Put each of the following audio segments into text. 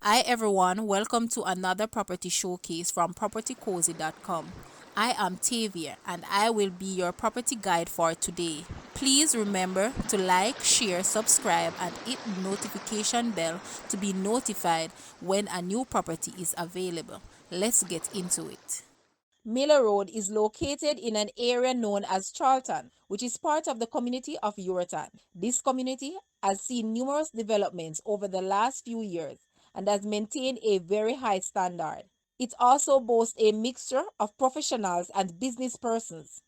Hi everyone, welcome to another property showcase from propertycozy.com. I am Tavia and I will be your property guide for today. Please remember to like, share, subscribe and hit the notification bell to be notified when a new property is available. Let's get into it. Miller Road is located in an area known as Charlton, which is part of the community of Ewarton. This community has seen numerous developments over the last few years and has maintained a very high standard. It also boasts a mixture of professionals and business persons.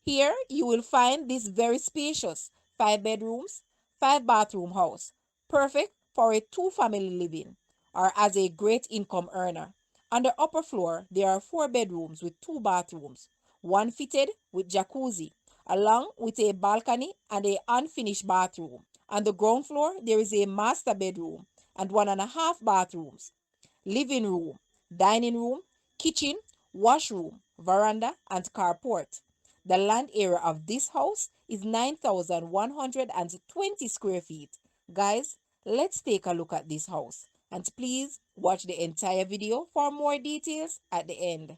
Here you will find this very spacious 5 bedrooms, 5 bathroom house, perfect for a two-family living or as a great income earner. On the upper floor, there are 4 bedrooms with 2 bathrooms, one fitted with jacuzzi, along with a balcony and a unfinished bathroom. On the ground floor, there is a master bedroom and 1.5 bathrooms, living room, dining room, kitchen, washroom, veranda, and carport. The land area of this house is 9,120 square feet. Guys, let's take a look at this house. And please watch the entire video for more details at the end.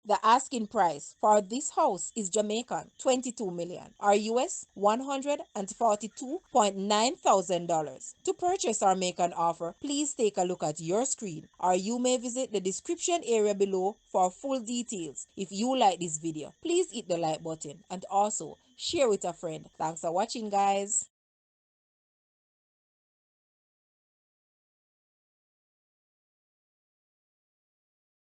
The asking price for this house is Jamaican 22 million or US $142.9 thousand. To purchase or make an offer, please take a look at your screen or you may visit the description area below for full details. If you like this video, please hit the like button and also share with a friend. Thanks for watching, guys.